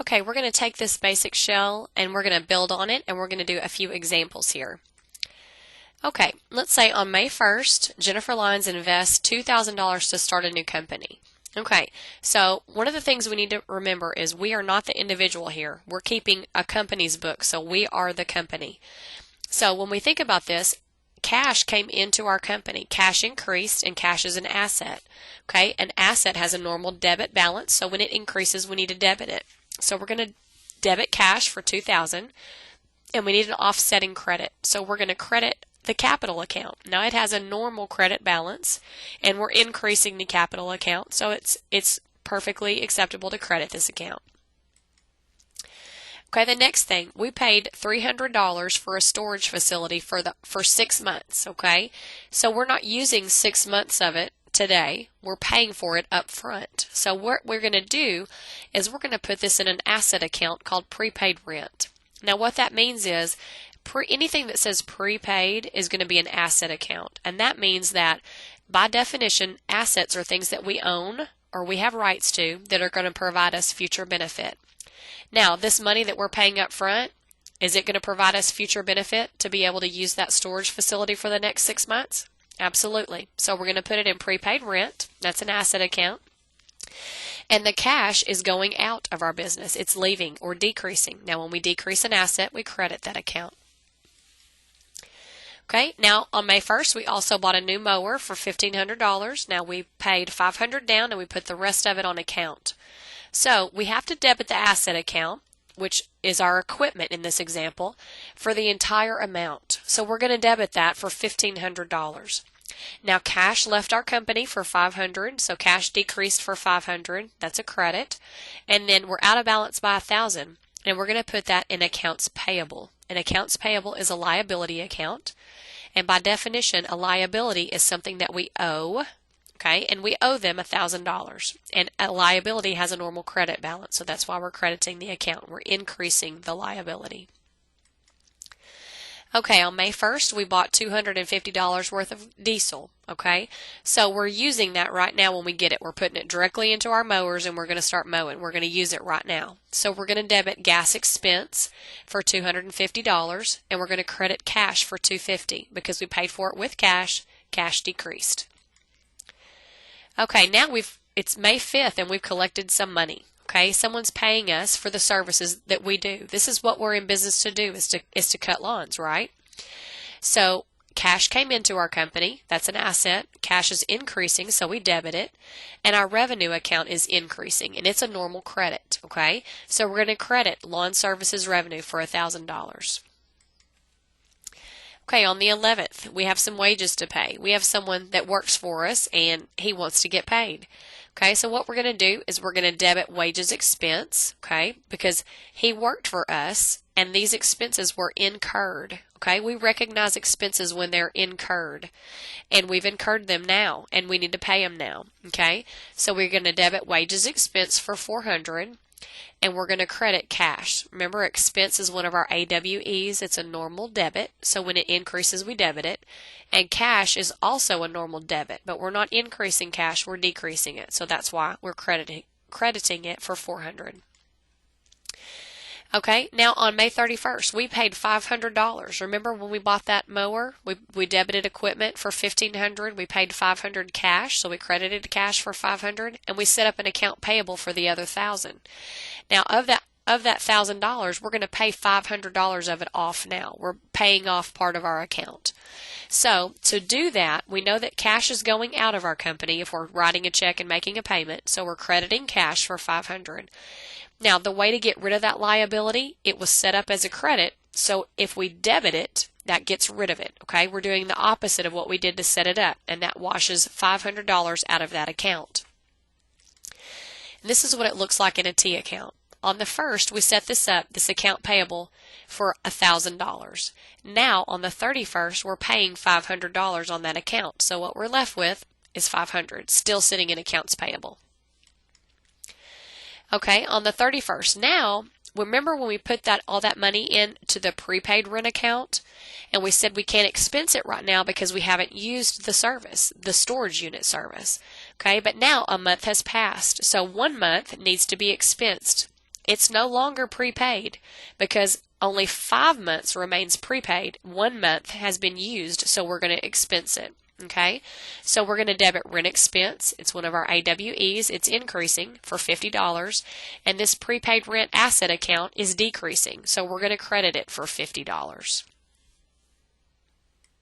Okay, we're going to take this basic shell and we're going to build on it, and we're going to do a few examples here. Okay, let's say on May 1st, Jennifer Lyons invests $2,000 to start a new company. Okay, so one of the things we need to remember is we are not the individual here. We're keeping a company's book, so we are the company. So when we think about this, cash came into our company. Cash increased, and cash is an asset. Okay, an asset has a normal debit balance, so when it increases, we need to debit it. So we're going to debit cash for $2,000, and we need an offsetting credit. So we're going to credit the capital account. Now it has a normal credit balance, and we're increasing the capital account, so it's perfectly acceptable to credit this account. Okay, the next thing, we paid $300 for a storage facility for 6 months. Okay, so we're not using 6 months of it today. We're paying for it up front. So what we're going to do is we're going to put this in an asset account called prepaid rent. Now what that means is anything that says prepaid is going to be an asset account, and that means that by definition assets are things that we own or we have rights to that are going to provide us future benefit. Now this money that we're paying up front, is it going to provide us future benefit to be able to use that storage facility for the next 6 months? Absolutely. So we're going to put it in prepaid rent. That's an asset account. And the cash is going out of our business. It's leaving or decreasing. Now when we decrease an asset, we credit that account. Okay, now on May 1st, we also bought a new mower for $1,500. Now we paid $500 down and we put the rest of it on account. So we have to debit the asset account, which is our equipment in this example, for the entire amount. So we're going to debit that for $1,500. Now cash left our company for $500, so cash decreased for $500. That's a credit. And then we're out of balance by $1,000, and we're going to put that in accounts payable. And accounts payable is a liability account, and by definition, a liability is something that we owe. Okay, and we owe them $1,000, and a liability has a normal credit balance, so that's why we're crediting the account. We're increasing the liability. Okay, on May 1st, we bought $250 worth of diesel. Okay, so we're using that right now when we get it. We're putting it directly into our mowers, and we're going to start mowing. We're going to use it right now. So we're going to debit gas expense for $250, and we're going to credit cash for $250 because we paid for it with cash. Cash decreased. Okay, now it's May 5th and we've collected some money. Okay, someone's paying us for the services that we do. This is what we're in business to do, is to cut lawns, right? So cash came into our company. That's an asset. Cash is increasing, so we debit it. And our revenue account is increasing, and it's a normal credit. Okay, so we're going to credit lawn services revenue for $1,000. Okay, on the 11th, we have some wages to pay. We have someone that works for us, and he wants to get paid. Okay, so what we're going to do is we're going to debit wages expense, okay, because he worked for us, and these expenses were incurred. Okay, we recognize expenses when they're incurred, and we've incurred them now, and we need to pay them now. Okay, so we're going to debit wages expense for $400. And we're going to credit cash. Remember, expense is one of our AWEs. It's a normal debit. So when it increases, we debit it. And cash is also a normal debit. But we're not increasing cash, we're decreasing it. So that's why we're crediting it for $400. Okay, now on May 31st, we paid $500. Remember when we bought that mower? We debited equipment for $1,500. We paid $500 cash, so we credited cash for $500, and we set up an account payable for the other $1,000. Now of that $1,000, we're going to pay $500 of it off now. We're paying off part of our account. So to do that, we know that cash is going out of our company if we're writing a check and making a payment, so we're crediting cash for $500. Now, the way to get rid of that liability, it was set up as a credit, so if we debit it, that gets rid of it, okay? We're doing the opposite of what we did to set it up, and that washes $500 out of that account. And this is what it looks like in a T account. On the 1st, we set this up, this account payable, for $1,000. Now, on the 31st, we're paying $500 on that account, so what we're left with is $500, still sitting in accounts payable. Okay, on the 31st, now, remember when we put all that money into the prepaid rent account, and we said we can't expense it right now because we haven't used the service, the storage unit service. Okay, but now a month has passed, so 1 month needs to be expensed. it's no longer prepaid because only 5 months remains prepaid. 1 month has been used, so we're going to expense it. Okay, so we're going to debit rent expense. It's one of our AWEs. It's increasing for $50, and this prepaid rent asset account is decreasing, so we're going to credit it for $50.